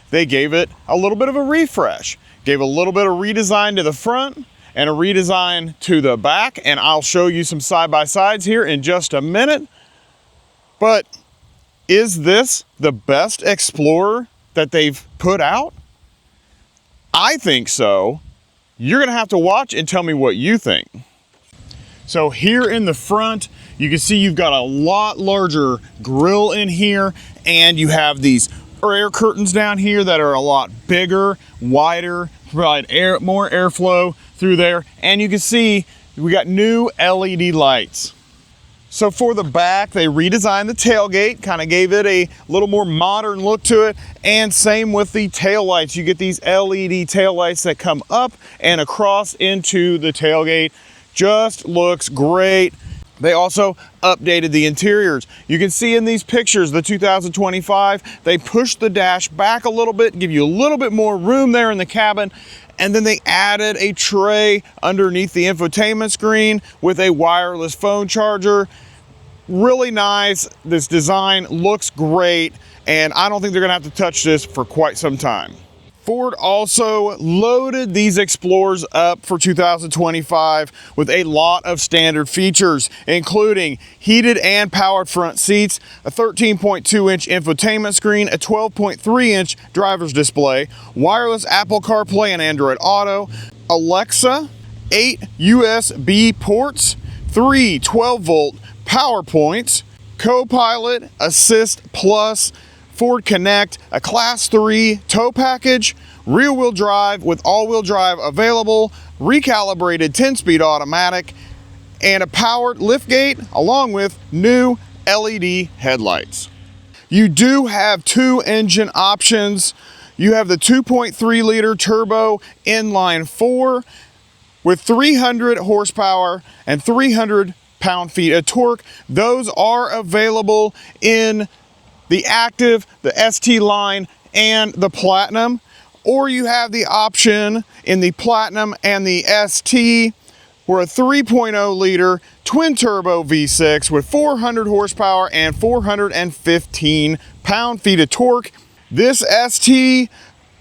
They gave it a little bit of a refresh, gave a little bit of redesign to the front and a redesign to the back, and I'll show you some side-by-sides here in just a minute. But is this the best Explorer that they've put out? I think so. You're gonna have to watch and tell me what you think. So here in the front, you can see you've got a lot larger grille in here, and you have these air curtains down here that are a lot bigger, wider, provide more airflow through there. And you can see we got new LED lights. So for the back, they redesigned the tailgate, kind of gave it a little more modern look to it, and same with the tail lights. You get these LED tail lights that come up and across into the tailgate. Just looks great. They also updated the interiors. You can see in these pictures, the 2025, they pushed the dash back a little bit, give you a little bit more room there in the cabin, and then they added a tray underneath the infotainment screen with a wireless phone charger. Really nice. This design looks great, and I don't think they're gonna have to touch this for quite some time. Ford also loaded these Explorers up for 2025 with a lot of standard features, including heated and powered front seats, a 13.2-inch infotainment screen, a 12.3-inch driver's display, wireless Apple CarPlay and Android Auto, Alexa, 8 USB ports, 3 12-volt power points, Co-Pilot, Assist Plus, Ford Connect, a Class 3 tow package, rear-wheel drive with all-wheel drive available, recalibrated 10-speed automatic, and a powered liftgate, along with new LED headlights. You do have 2 engine options. You have the 2.3-liter turbo inline 4 with 300 horsepower and 300 pound-feet of torque. Those are available in the Active, the ST line, and the Platinum, or you have the option in the Platinum and the ST for a 3.0-liter twin-turbo V6 with 400 horsepower and 415 pound-feet of torque. This ST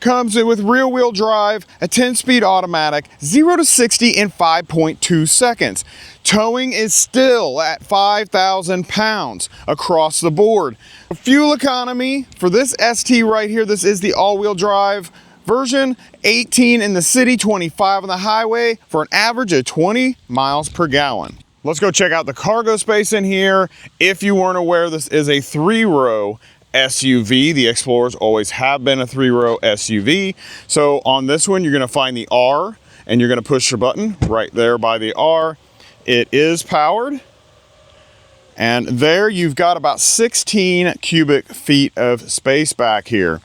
comes in with rear-wheel drive, a 10-speed automatic, 0 to 60 in 5.2 seconds. Towing is still at 5,000 pounds across the board. Fuel economy for this ST right here, this is the all-wheel drive version, 18 in the city, 25 on the highway for an average of 20 miles per gallon. Let's go check out the cargo space in here. If you weren't aware, this is a 3-row SUV. The Explorers always have been a 3-row SUV. So on this one, you're gonna find the R, and you're gonna push your button right there by the R. It is powered. And there you've got about 16 cubic feet of space back here.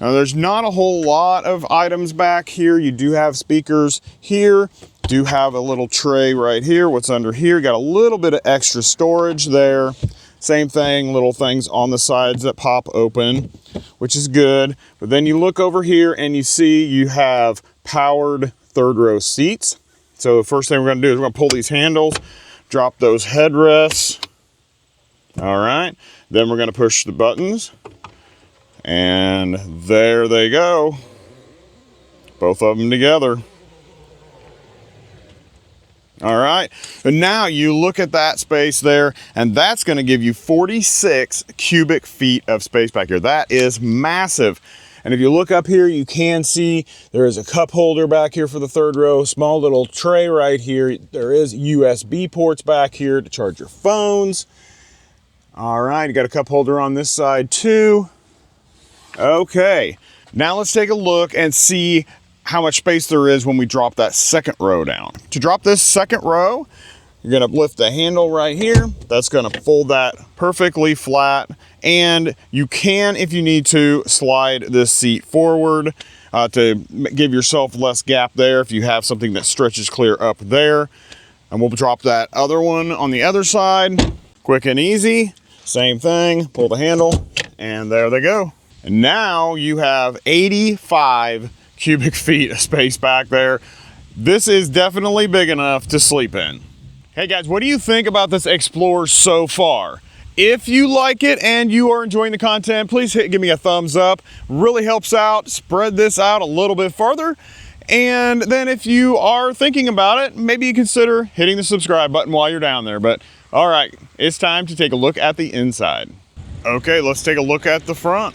Now there's not a whole lot of items back here. You do have speakers here, do have a little tray right here. What's under here, got a little bit of extra storage there. Same thing, little things on the sides that pop open, which is good. But then you look over here and you see you have powered 3rd-row seats. So the first thing we're gonna do is we're gonna pull these handles, drop those headrests. All right, then we're gonna push the buttons, and there they go. Both of them together. All right, and now you look at that space there, and that's gonna give you 46 cubic feet of space back here. That is massive. And if you look up here, you can see there is a cup holder back here for the 3rd row, small little tray right here. There is USB ports back here to charge your phones. All right, you got a cup holder on this side too. Okay, now let's take a look and see how much space there is when we drop that 2nd row down. To drop this 2nd row, you're gonna lift the handle right here. That's gonna fold that perfectly flat. And you can, if you need to, slide this seat forward to give yourself less gap there if you have something that stretches clear up there. And we'll drop that other one on the other side. Quick and easy, same thing, pull the handle, and there they go. And now you have 85 cubic feet of space back there. This is definitely big enough to sleep in. Hey guys, what do you think about this Explorer so far? If you like it and you are enjoying the content, please give me a thumbs up. Really helps out. Spread this out a little bit farther. And then if you are thinking about it, maybe you consider hitting the subscribe button while you're down there. But all right, it's time to take a look at the inside. Okay, let's take a look at the front.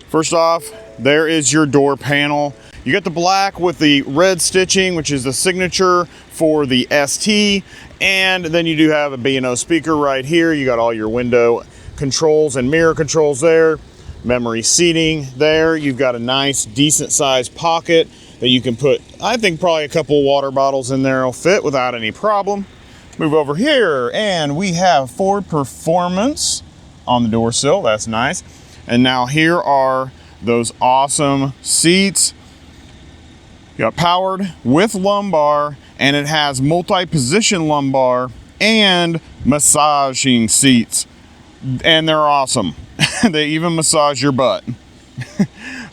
First off, there is your door panel. You got the black with the red stitching, which is the signature for the ST. And then you do have a B&O speaker right here. You got all your window controls and mirror controls there. Memory seating there. You've got a nice, decent sized pocket that you can put, I think probably a couple water bottles in there will fit without any problem. Move over here and we have Ford Performance on the door sill. That's nice. And now here are those awesome seats. You got powered with lumbar, and it has multi-position lumbar and massaging seats. And they're awesome. They even massage your butt.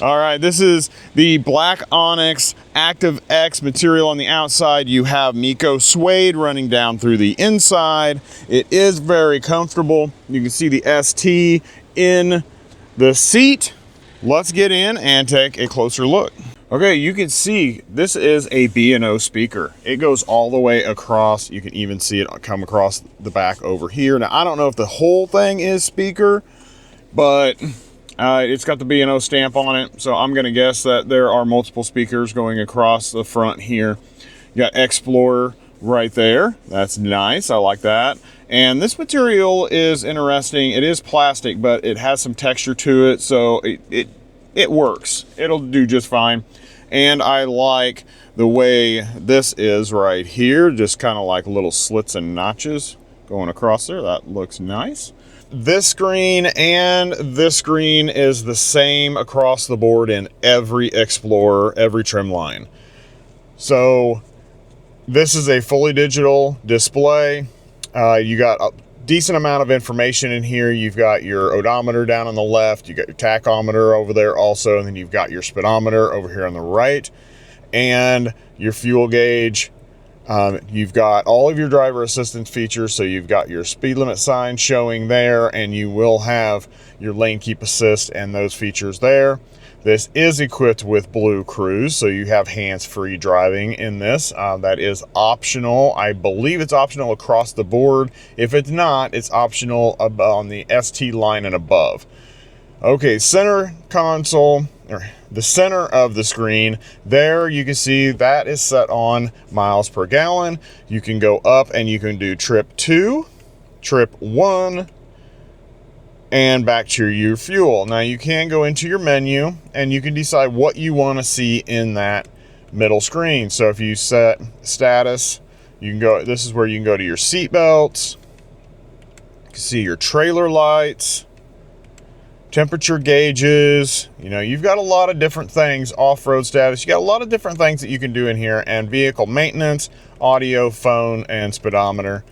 All right, this is the black onyx Active X material on the outside. You have Miko suede running down through the inside. It is very comfortable. You can see the ST in the seat. Let's get in and take a closer look. Okay, you can see this is a B&O speaker. It goes all the way across. You can even see it come across the back over here. Now, I don't know if the whole thing is speaker, but it's got the B&O stamp on it. So I'm gonna guess that there are multiple speakers going across the front here. You got Explorer right there. That's nice, I like that. And this material is interesting. It is plastic, but it has some texture to it, so it works. It'll do just fine. And I like the way this is right here, just kind of like little slits and notches going across there. That looks nice. This screen and this screen is the same across the board in every Explorer, every trim line. So this is a fully digital display. You got a decent amount of information in here. You've got your odometer down on the left, you got your tachometer over there also, and then you've got your speedometer over here on the right, and your fuel gauge. You've got all of your driver assistance features, so you've got your speed limit sign showing there, and you will have your lane keep assist and those features there. This is equipped with BlueCruise, so you have hands-free driving in this. That is optional. I believe it's optional across the board. If it's not, it's optional on the ST line and above. Okay, center console, or the center of the screen, there you can see that is set on miles per gallon. You can go up and you can do trip 2, trip 1, and back to your fuel. Now you can go into your menu and you can decide what you want to see in that middle screen. So if you set status, you can go, this is where you can go to your seat belts. You can see your trailer lights, temperature gauges. You know, you've got a lot of different things, off-road status. You got a lot of different things that you can do in here, and vehicle maintenance, audio, phone, and speedometer.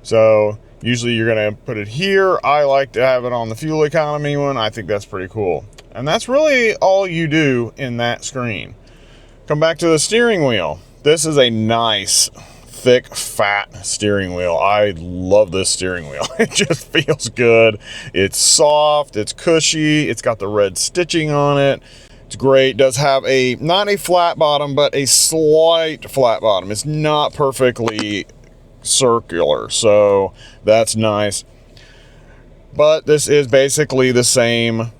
So usually you're going to put it here. I like to have it on the fuel economy one. I think that's pretty cool. And that's really all you do in that screen. Come back to the steering wheel. This is a nice, thick, fat steering wheel. I love this steering wheel. It just feels good. It's soft, it's cushy, it's got the red stitching on it. It's great. It does have not a flat bottom, but a slight flat bottom. It's not perfectly circular, so that's nice. But this is basically the same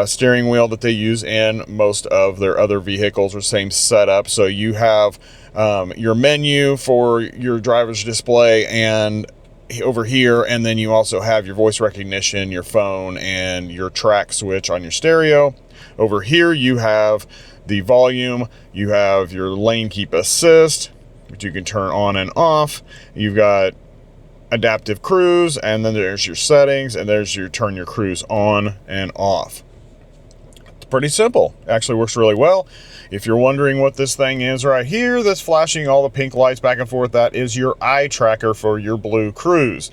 steering wheel that they use in most of their other vehicles, or same setup. So you have your menu for your driver's display and over here, and then you also have your voice recognition, your phone, and your track switch on your stereo. Over here you have the volume, you have your lane keep assist, which you can turn on and off. You've got adaptive cruise, and then there's your settings, and there's your turn your cruise on and off. It's pretty simple. Actually works really well. If you're wondering what this thing is right here that's flashing all the pink lights back and forth, that is your eye tracker for your BlueCruise.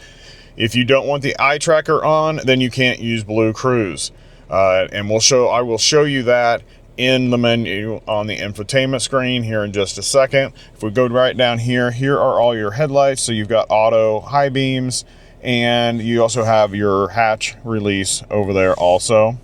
If you don't want the eye tracker on, then you can't use BlueCruise. And I will show you that in the menu on the infotainment screen here in just a second. If we go right down here, here are all your headlights. So you've got auto high beams, And you also have your hatch release over there also.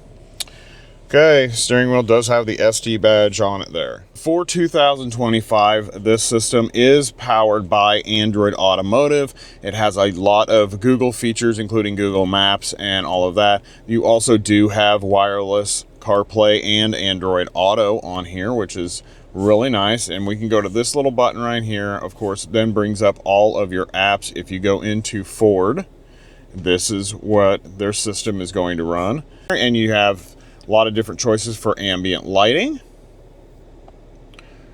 Okay, steering wheel does have the ST badge on it there. For 2025, this system is powered by Android Automotive. It has a lot of Google features, including Google Maps and all of that. You also do have wireless CarPlay and Android Auto on here, which is really nice. And we can go to this little button right here. Of course, then brings up all of your apps. If you go into Ford, this is what their system is going to run. And you have a lot of different choices for ambient lighting.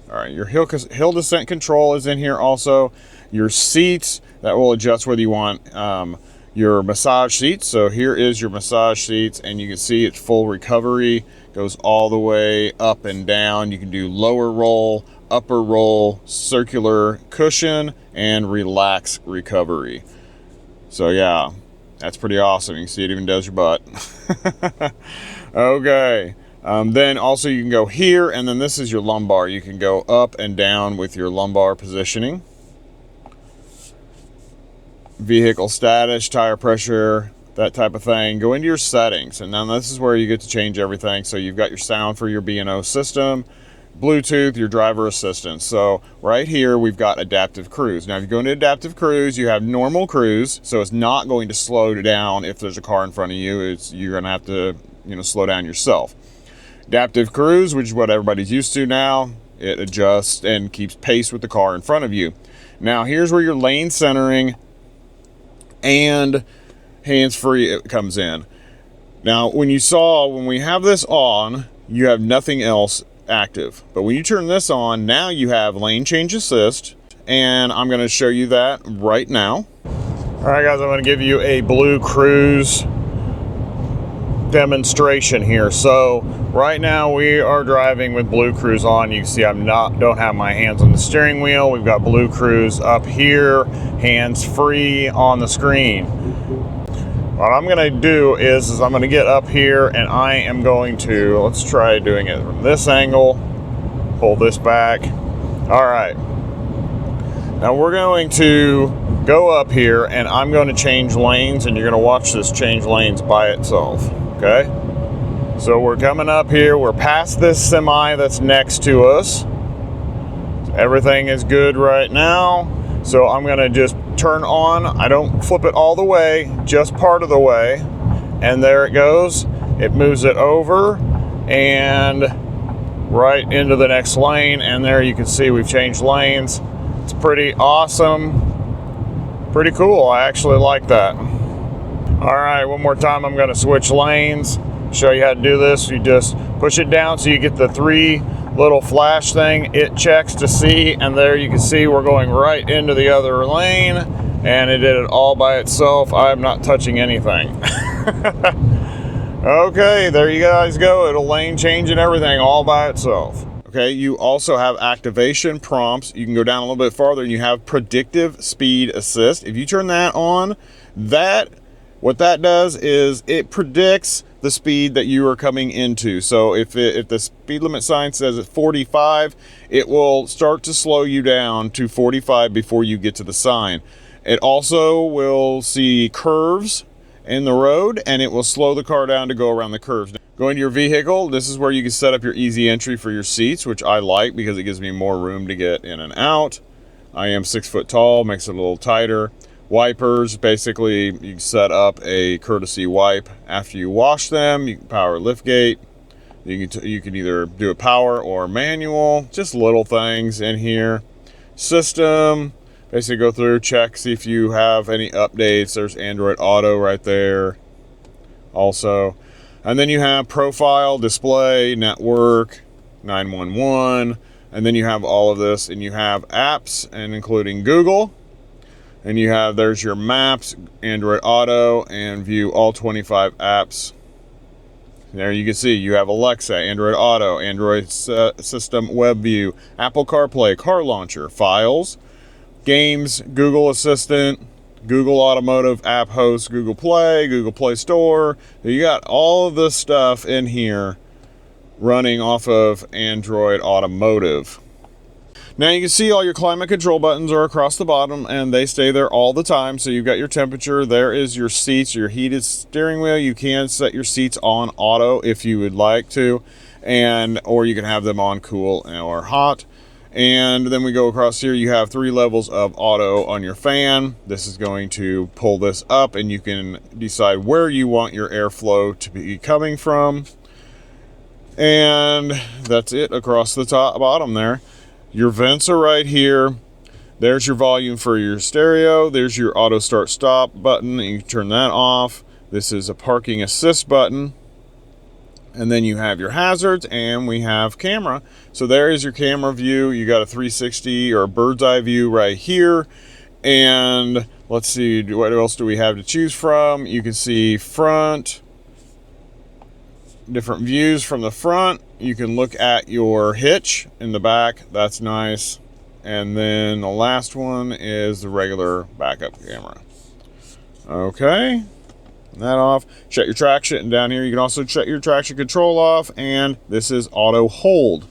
All right, your hill descent control is in here also. Your seats, that will adjust whether you want your massage seats. So here is your massage seats, and you can see it's full recovery. Goes all the way up and down. You can do lower roll, upper roll, circular cushion, and relax recovery. So yeah, that's pretty awesome. You can see it even does your butt. Okay. Then also you can go here, and then this is your lumbar. You can go up and down with your lumbar positioning. Vehicle status, tire pressure, that type of thing. Go into your settings, and then this is where you get to change everything. So you've got your sound for your B&O system, Bluetooth, your driver assistance. So right here we've got adaptive cruise. Now if you go into adaptive cruise, you have normal cruise, so it's not going to slow down if there's a car in front of you. You're going to have to slow down yourself. Adaptive cruise, which is what everybody's used to now, it adjusts and keeps pace with the car in front of you. Now here's where your lane centering and hands-free comes in. Now when we have this on, you have nothing else active, but when you turn this on, now you have lane change assist, and I'm going to show you that right now. All right guys, I'm going to give you a BlueCruise demonstration here. So right now we are driving with BlueCruise on. You can see don't have my hands on the steering wheel. We've got BlueCruise up here, hands free on the screen. What I'm going to do is I'm going to get up here, and I am going to, let's try doing it from this angle, pull this back. All right, now we're going to go up here, and I'm going to change lanes, and you're going to watch this change lanes by itself. Okay, so we're coming up here, we're past this semi that's next to us. Everything is good right now. So I'm gonna just turn on, I don't flip it all the way, just part of the way. And there it goes. It moves it over and right into the next lane. And there you can see we've changed lanes. It's pretty awesome, pretty cool. I actually like that. All right, one more time, I'm gonna switch lanes, show you how to do this. You just push it down so you get the three little flash thing. It checks to see, and there you can see we're going right into the other lane, and it did it all by itself. I'm not touching anything. Okay, there you guys go. It'll lane change and everything all by itself. Okay, you also have activation prompts. You can go down a little bit farther, and you have predictive speed assist. If you turn that on, what that does is it predicts the speed that you are coming into. So if the speed limit sign says it's 45, it will start to slow you down to 45 before you get to the sign. It also will see curves in the road, and it will slow the car down to go around the curves. Go into your vehicle. This is where you can set up your easy entry for your seats, which I like because it gives me more room to get in and out. I am 6 foot tall, makes it a little tighter. Wipers, basically you can set up a courtesy wipe after you wash them. You can power lift gate. You can either do a power or manual, just little things in here. System, basically go through, check, see if you have any updates. There's Android Auto right there also. And then you have profile, display, network, 911, and then you have all of this, and you have apps, and including Google. And you have, there's your maps, Android Auto, and view all 25 apps. There you can see you have Alexa, Android Auto, Android System Web View, Apple CarPlay, Car Launcher, Files, Games, Google Assistant, Google Automotive, App Host, Google Play Store. You got all of this stuff in here running off of Android Automotive. Now you can see all your climate control buttons are across the bottom and they stay there all the time. So you've got your temperature, there is your seats, your heated steering wheel. You can set your seats on auto if you would like to, or you can have them on cool or hot. And then we go across here, you have 3 levels of auto on your fan. This is going to pull this up and you can decide where you want your airflow to be coming from. And that's it across the bottom there. Your vents are right here. There's your volume for your stereo. There's your auto start stop button. You can turn that off. This is a parking assist button. And then you have your hazards, and we have camera. So there is your camera view. You got a 360 or a bird's eye view right here. And let's see, what else do we have to choose from? You can see front, different views from the front. You can look at your hitch in the back. That's nice. And then the last one is the regular backup camera. Okay. That off. Shut your traction down here. You can also shut your traction control off, and this is auto hold.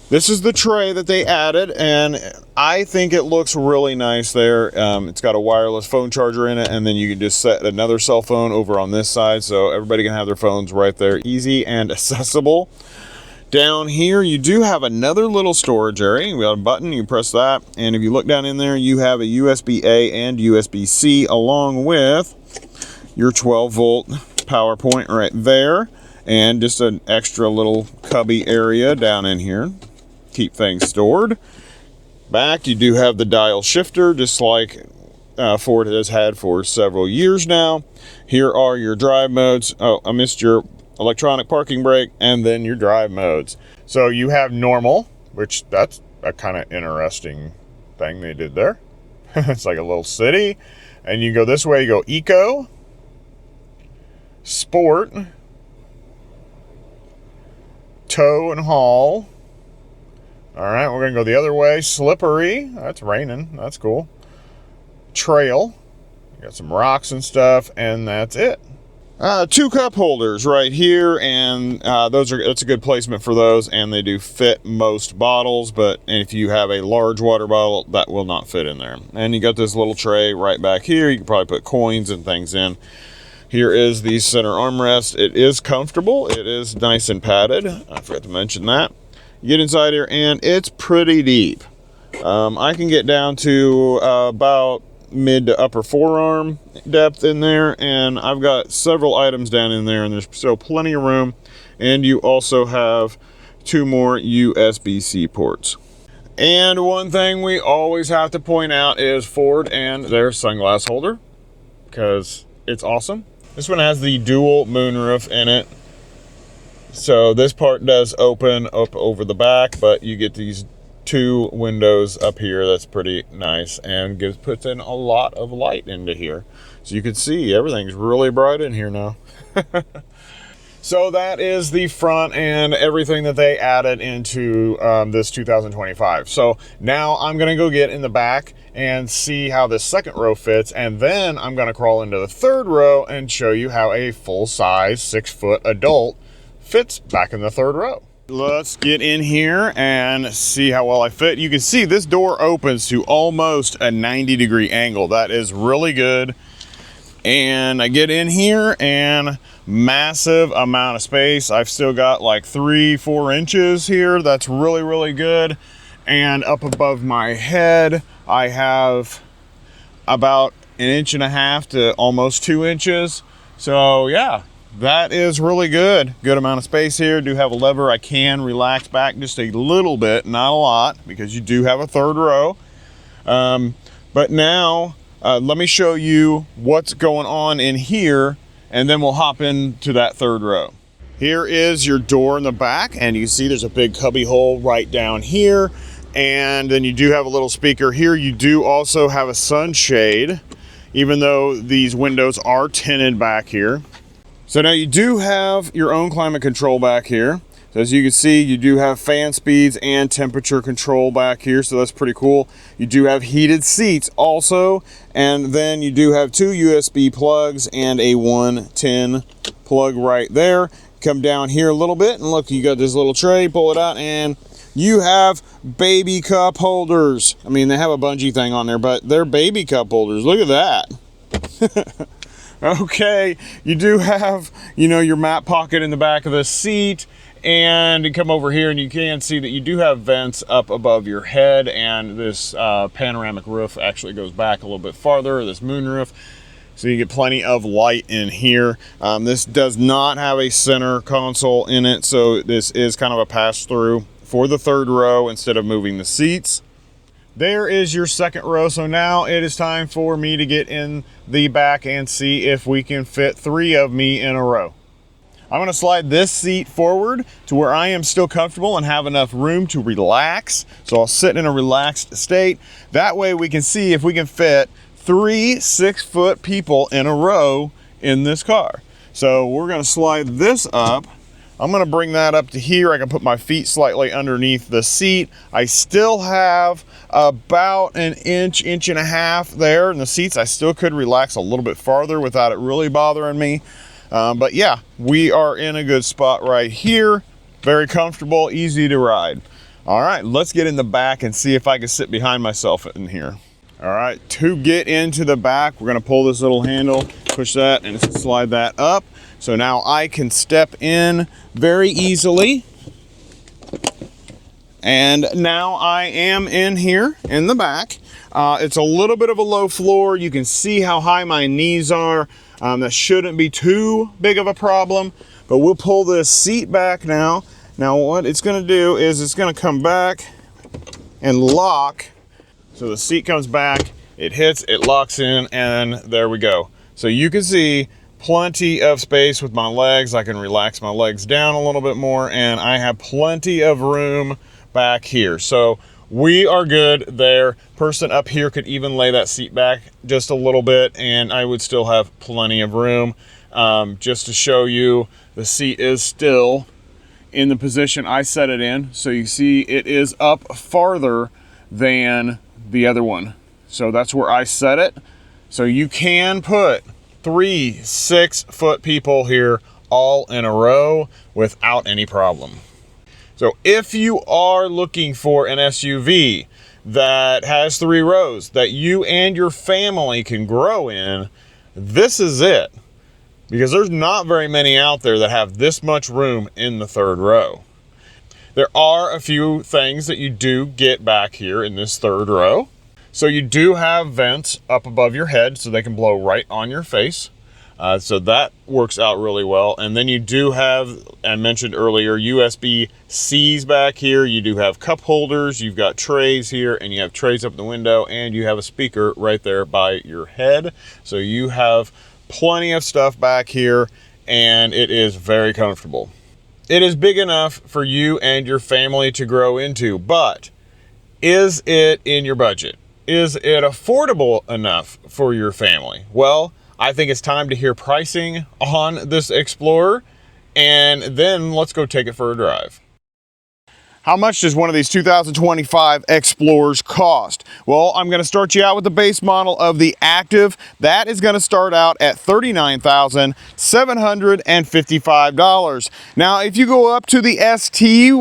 This is the tray that they added, and I think it looks really nice there. It's got a wireless phone charger in it, and then you can just set another cell phone over on this side, so everybody can have their phones right there, easy and accessible. Down here, you do have another little storage area. We got a button, you press that, and if you look down in there, you have a USB-A and USB-C along with your 12-volt power point right there, and just an extra little cubby area down in here. Keep things stored. Back, you do have the dial shifter, just like Ford has had for several years now. Here are your drive modes. Oh, I missed your electronic parking brake, and then your drive modes. So you have normal, which that's a kind of interesting thing they did there. It's like a little city. And you go this way, you go eco, sport, tow and haul. All right, we're gonna go the other way. Slippery, that's raining, that's cool. Trail, you got some rocks and stuff, and that's it. 2 cup holders right here, and that's a good placement for those, and they do fit most bottles, but if you have a large water bottle, that will not fit in there. And you got this little tray right back here. You can probably put coins and things in. Here is the center armrest. It is comfortable. It is nice and padded. I forgot to mention that. You get inside here, and it's pretty deep. I can get down to about mid to upper forearm depth in there, and I've got several items down in there, and there's still plenty of room. And you also have 2 more USB-C ports. And one thing we always have to point out is Ford and their sunglass holder, because it's awesome. This one has the dual moonroof in it. So this part does open up over the back, but you get these 2 windows up here. That's pretty nice, and puts in a lot of light into here. So you can see everything's really bright in here now. So that is the front and everything that they added into this 2025. So now I'm gonna go get in the back and see how this second row fits, and then I'm gonna crawl into the third row and show you how a full-size 6-foot adult fits back in the third row. Let's get in here and see how well I fit. You can see this door opens to almost a 90-degree angle. That is really good. And I get in here, and massive amount of space. I've still got like 3-4 inches here. That's really, really good. And up above my head, I have about 1.5 inches to almost 2 inches. So yeah, that is really good. Good amount of space here. Do have a lever. I can relax back just a little bit, not a lot, because you do have a third row. But now let me show you what's going on in here, and then we'll hop into that third row. Here is your door in the back, and you can see there's a big cubby hole right down here. And then you do have a little speaker here. You do also have a sunshade, even though these windows are tinted back here. So now you do have your own climate control back here. So as you can see, you do have fan speeds and temperature control back here, so that's pretty cool. You do have heated seats also, and then you do have 2 USB plugs and a 110 plug right there. Come down here a little bit, and look, you got this little tray, pull it out, and You have baby cup holders. I mean, they have a bungee thing on there, but they're baby cup holders. Look at that. Okay, you do have, you know, your mat pocket in the back of the seat, and you come over here and you can see that you do have vents up above your head, and this panoramic roof actually goes back a little bit farther, this moon roof, so you get plenty of light in here. This does not have a center console in it, so this is kind of a pass-through for the third row instead of moving the seats. There is your second row. So now it is time for me to get in the back and see if we can fit 3 of me in a row. I'm going to slide this seat forward to where I am still comfortable and have enough room to relax. So I'll sit in a relaxed state. That way we can see if we can fit 3 6-foot people in a row in this car. So we're going to slide this up. I'm going to bring that up to here. I can put my feet slightly underneath the seat. I still have about an inch and a half there in the seats. I still could relax a little bit farther without it really bothering me. But yeah, we are in a good spot right here. Very comfortable, easy to ride. All right, let's get in the back and see if I can sit behind myself in here. All right, to get into the back, we're going to pull this little handle, push that, and slide that up. So now I can step in very easily. And now I am in here in the back. It's a little bit of a low floor. You can see how high my knees are. That shouldn't be too big of a problem, but we'll pull this seat back now. Now what it's gonna do is it's gonna come back and lock. So the seat comes back, it hits, it locks in, and there we go. So you can see plenty of space with my legs. I can relax my legs down a little bit more, and I have plenty of room back here. So we are good there. Person up here could even lay that seat back just a little bit, and I would still have plenty of room. Just to show you, the seat is still in the position I set it in. So you see it is up farther than the other one. So that's where I set it. So you can put 3 6-foot people here all in a row without any problem. So if you are looking for an SUV that has 3 rows that you and your family can grow in, this is it. Because there's not very many out there that have this much room in the third row. There are a few things that you do get back here in this third row. So you do have vents up above your head so they can blow right on your face. So that works out really well. And then you do have, I mentioned earlier, USB-Cs back here. You do have cup holders, you've got trays here, and you have trays up the window, and you have a speaker right there by your head. So you have plenty of stuff back here, and it is very comfortable. It is big enough for you and your family to grow into, but is it in your budget? Is it affordable enough for your family? Well, I think it's time to hear pricing on this Explorer, and then let's go take it for a drive. How much does one of these 2025 Explorers cost? Well, I'm going to start you out with the base model of the Active. That is going to start out at $39,755. Now, if you go up to the ST,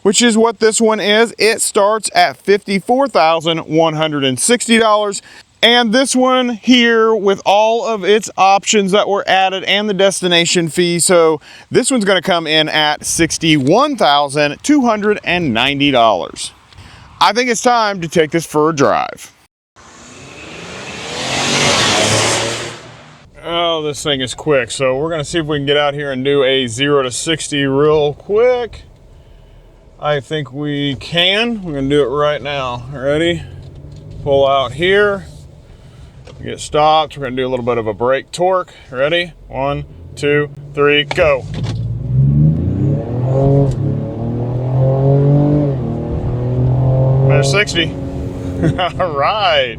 which is what this one is, it starts at $54,160. And this one here with all of its options that were added and the destination fee, so this one's going to come in at $61,290. I think it's time to take this for a drive. Oh, this thing is quick, so we're going to see if we can get out here and do a 0 to 60 real quick. I think we can. We're going to do it right now. Ready? Pull out here. Get stopped. We're going to do a little bit of a brake torque. Ready? 1, 2, 3, go. There's 60. All right.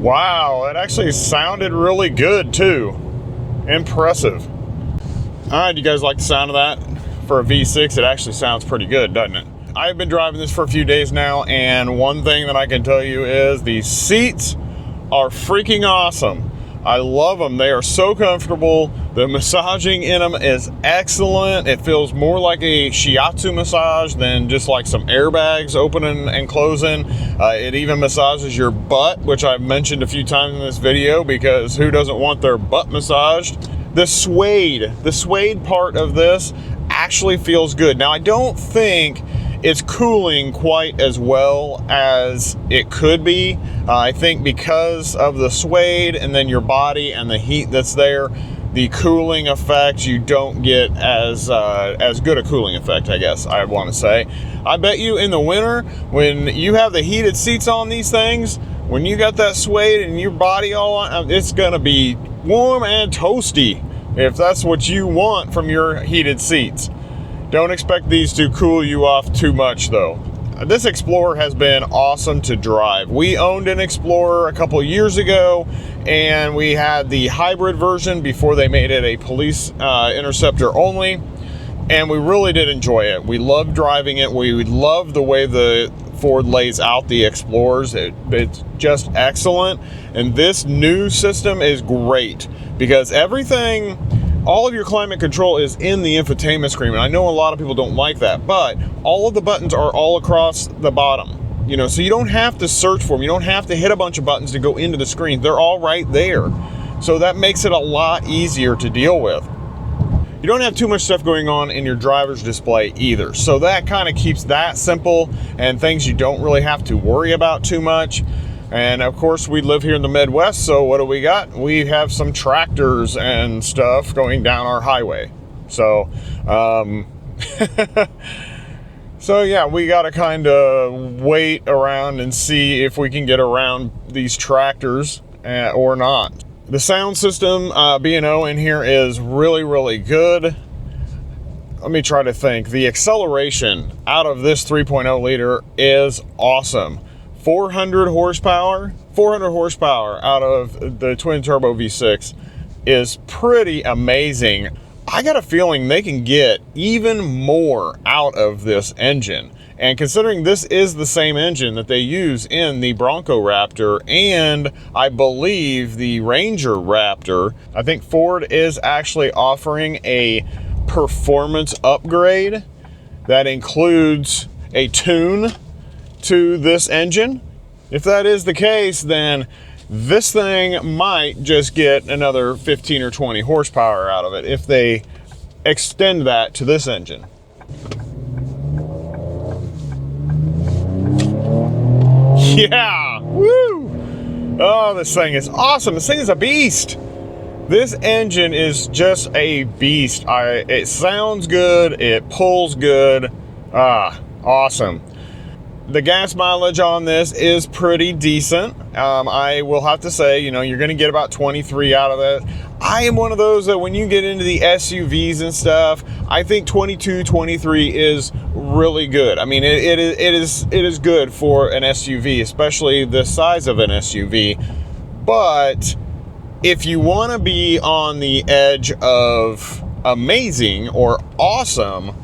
Wow, it actually sounded really good too. Impressive. All right, you guys like the sound of that? For a V6, it actually sounds pretty good, doesn't it? I've been driving this for a few days now, and one thing that I can tell you is the seats are freaking awesome. I love them. They are so comfortable. The massaging in them is excellent. It feels more like a shiatsu massage than just like some airbags opening and closing. It even massages your butt, which I've mentioned a few times in this video, because who doesn't want their butt massaged? The suede part of this actually feels good. Now, I don't think it's cooling quite as well as it could be. I think because of the suede and then your body and the heat that's there, the cooling effect, you don't get as good a cooling effect, I guess I want to say. I bet you in the winter, when you have the heated seats on these things, when you got that suede and your body all on, it's gonna be warm and toasty if that's what you want from your heated seats. Don't expect these to cool you off too much though. This Explorer has been awesome to drive. We owned an Explorer a couple years ago, and we had the hybrid version before they made it a police interceptor only, and we really did enjoy it. We loved driving it. We love the way the Ford lays out the Explorers. It's just excellent, and this new system is great because everything, all of your climate control is in the infotainment screen. And I know a lot of people don't like that, but all of the buttons are all across the bottom. You know, so you don't have to search for them. You don't have to hit a bunch of buttons to go into the screen. They're all right there. So that makes it a lot easier to deal with. You don't have too much stuff going on in your driver's display either. So that kind of keeps that simple and things you don't really have to worry about too much. And of course, we live here in the Midwest, so what do we got? We have some tractors and stuff going down our highway. So, so yeah, we got to kind of wait around and see if we can get around these tractors or not. The sound system, B&O in here is really, really good. Let me try to think. The acceleration out of this 3.0 liter is awesome. 400 horsepower out of the twin turbo V6 is pretty amazing. I got a feeling they can get even more out of this engine. And considering this is the same engine that they use in the Bronco Raptor and I believe the Ranger Raptor, I think Ford is actually offering a performance upgrade that includes a tune to this engine. If that is the case, then this thing might just get another 15 or 20 horsepower out of it if they extend that to this engine. Yeah, woo! Oh, this thing is awesome. This thing is a beast. This engine is just a beast. It sounds good, it pulls good. Awesome. The gas mileage on this is pretty decent. I will have to say, you know, you're gonna get about 23 out of it. I am one of those that when you get into the SUVs and stuff, I think 22, 23 is really good. I mean, it is good for an SUV, especially the size of an SUV. But if you want to be on the edge of amazing or awesome,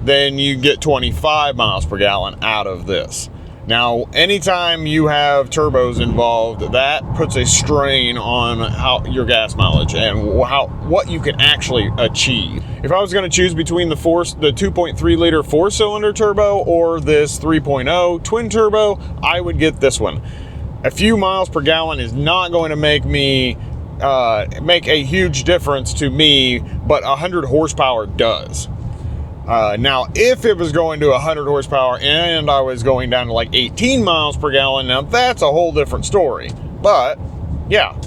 then you get 25 miles per gallon out of this. Now, anytime you have turbos involved, that puts a strain on how your gas mileage and what you can actually achieve. If I was going to choose between the 2.3 liter 4-cylinder turbo or this 3.0 twin turbo, I would get this one. A few miles per gallon is not going to make a huge difference to me, but 100 horsepower does. Now, if it was going to 100 horsepower and I was going down to like 18 miles per gallon, now that's a whole different story. But yeah,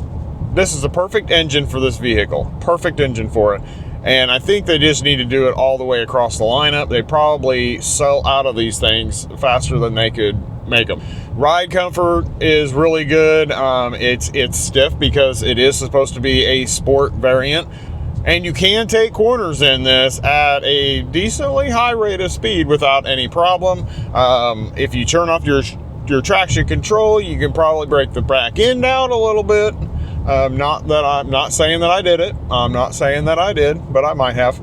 this is a perfect engine for this vehicle. Perfect engine for it. And I think they just need to do it all the way across the lineup. They probably sell out of these things faster than they could make them. Ride comfort is really good. It's stiff because it is supposed to be a sport variant. And you can take corners in this at a decently high rate of speed without any problem. If you turn off your traction control, you can probably break the back end out a little bit. I'm not saying that I did it. I'm not saying that I did, but I might have.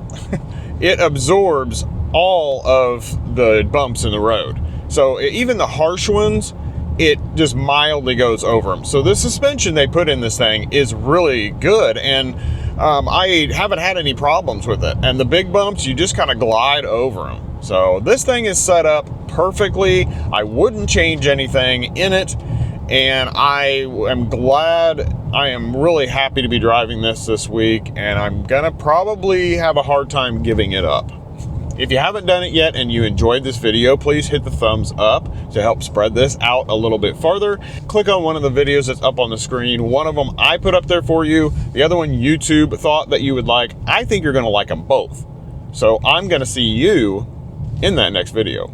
It absorbs all of the bumps in the road. So even the harsh ones, it just mildly goes over them. So the suspension they put in this thing is really good, and I haven't had any problems with it. And the big bumps, you just kind of glide over them. So this thing is set up perfectly. I wouldn't change anything in it, and I am glad. I am really happy to be driving this week, and I'm gonna probably have a hard time giving it up. If you haven't done it yet and you enjoyed this video, please hit the thumbs up to help spread this out a little bit farther. Click on one of the videos that's up on the screen. One of them I put up there for you. The other one YouTube thought that you would like. I think you're gonna like them both. So I'm gonna see you in that next video.